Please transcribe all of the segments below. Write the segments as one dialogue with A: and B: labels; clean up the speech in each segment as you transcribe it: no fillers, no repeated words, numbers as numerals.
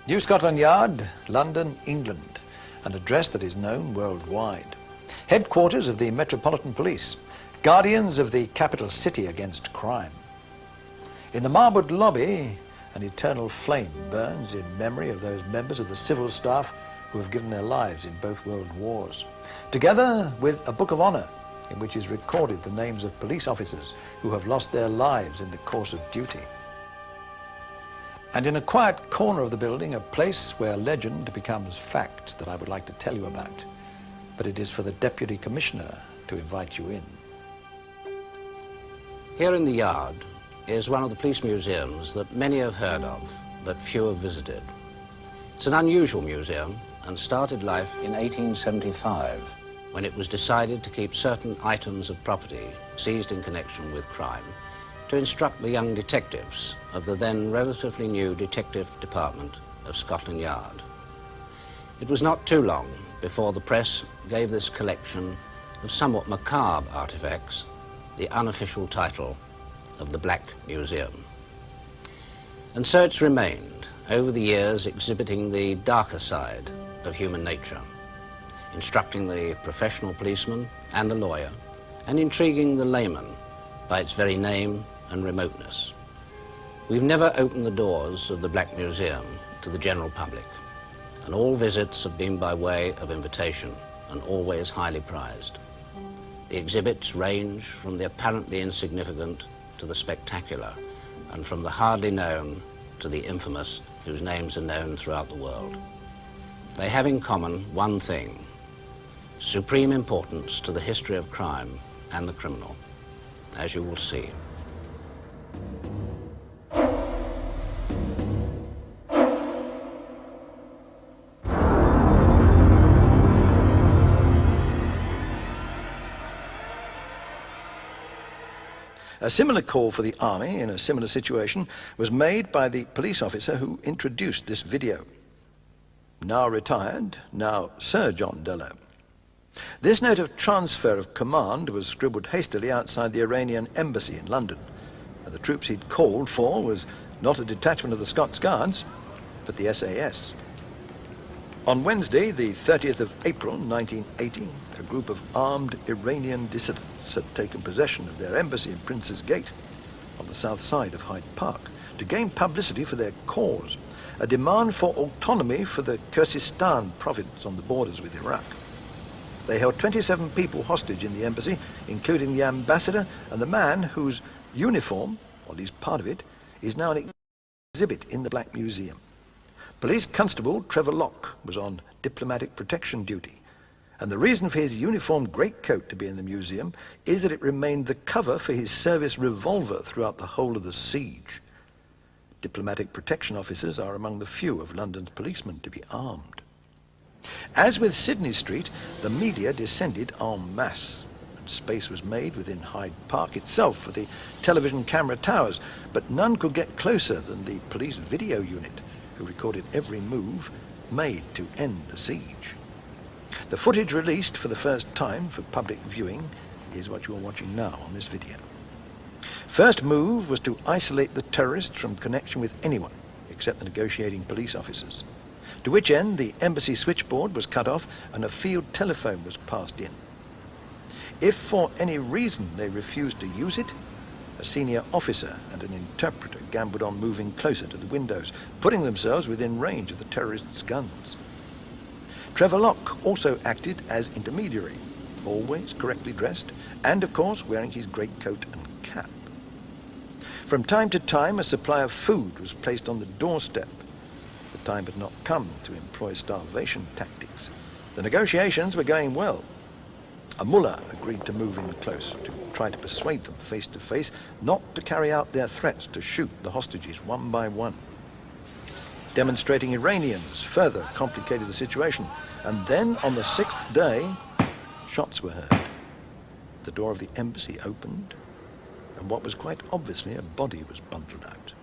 A: New Scotland Yard, London, England, an address that is known worldwide. Headquarters of the Metropolitan Police, guardians of the capital city against crime. In the marbled lobby, an eternal flame burns in memory of those members of the civil staff who have given their lives in both world wars, together with a book of honour in which is recorded the names of police officers who have lost their lives in the course of duty. And in a quiet corner of the building, a place where legend becomes fact that I would like to tell you about. But it is for the Deputy Commissioner to invite you in.
B: Here in the Yard is one of the police museums that many have heard of, but few have visited. It's an unusual museum and started life in 1875, when it was decided to keep certain items of property seized in connection with crime to instruct the young detectives of the then relatively new Detective Department of Scotland Yard. It was not too long before the press gave this collection of somewhat macabre artifacts the unofficial title of the Black Museum. And so it's remained over the years, exhibiting the darker side of human nature, instructing the professional policeman and the lawyer, and intriguing the layman by its very name and remoteness. We've never opened the doors of the Black Museum to the general public, and all visits have been by way of invitation and always highly prized. The exhibits range from the apparently insignificant to the spectacular, and from the hardly known to the infamous, whose names are known throughout the world. They have in common one thing: supreme importance to the history of crime and the criminal, as you will see.
A: A similar call for the army in a similar situation was made by the police officer who introduced this video. Now retired, now Sir John Dellow. This note of transfer of command was scribbled hastily outside the Iranian embassy in London, and the troops he'd called for was not a detachment of the Scots Guards, but the SAS. On Wednesday, the 30th of April 1980, a group of armed Iranian dissidents had taken possession of their embassy in Prince's Gate on the south side of Hyde Park to gain publicity for their cause, a demand for autonomy for the Kurdistan province on the borders with Iraq. They held 27 people hostage in the embassy, including the ambassador and the man whose uniform, or at least part of it, is now an exhibit in the Black Museum. Police Constable Trevor Locke was on diplomatic protection duty, and the reason for his uniform greatcoat to be in the museum is that it remained the cover for his service revolver throughout the whole of the siege. Diplomatic protection officers are among the few of London's policemen to be armed. As with Sydney Street, the media descended en masse, and space was made within Hyde Park itself for the television camera towers, but none could get closer than the police video unit, who recorded every move made to end the siege. The footage released for the first time for public viewing is what you're watching now on this video. First move was to isolate the terrorists from connection with anyone except the negotiating police officers, to which end the embassy switchboard was cut off and a field telephone was passed in. If for any reason they refused to use it, a senior officer and an interpreter gambled on moving closer to the windows, putting themselves within range of the terrorists' guns. Trevor Locke also acted as intermediary, always correctly dressed, and of course wearing his greatcoat and cap. From time to time a supply of food was placed on the doorstep. The time had not come to employ starvation tactics. The negotiations were going well. A mullah agreed to move in close, to try to persuade them face to face not to carry out their threats to shoot the hostages one by one. Demonstrating Iranians further complicated the situation, and then on the 6th day, shots were heard. The door of the embassy opened, and what was quite obviously a body was bundled out.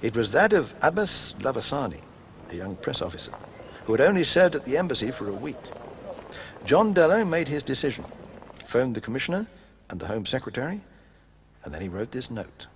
A: It was that of Abbas Lavasani, a young press officer, who had only served at the embassy for a week. John Dellow made his decision, phoned the Commissioner and the Home Secretary, and then he wrote this note.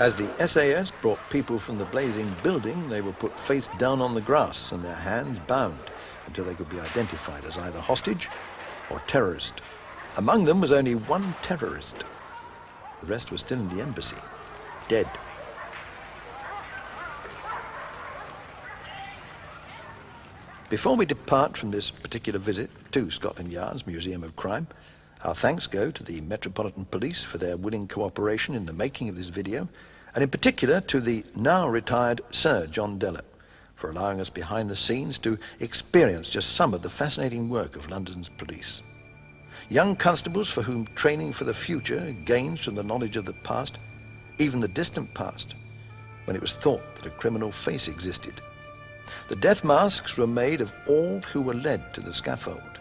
A: As the SAS brought people from the blazing building, they were put face down on the grass and their hands bound until they could be identified as either hostage or terrorist. Among them was only one terrorist. The rest were still in the embassy, dead. Before we depart from this particular visit to Scotland Yard's Museum of Crime, our thanks go to the Metropolitan Police for their willing cooperation in the making of this video, and in particular to the now retired Sir John Dellow for allowing us behind the scenes to experience just some of the fascinating work of London's police. Young constables for whom training for the future gains from the knowledge of the past, even the distant past, when it was thought that a criminal face existed. The death masks were made of all who were led to the scaffold.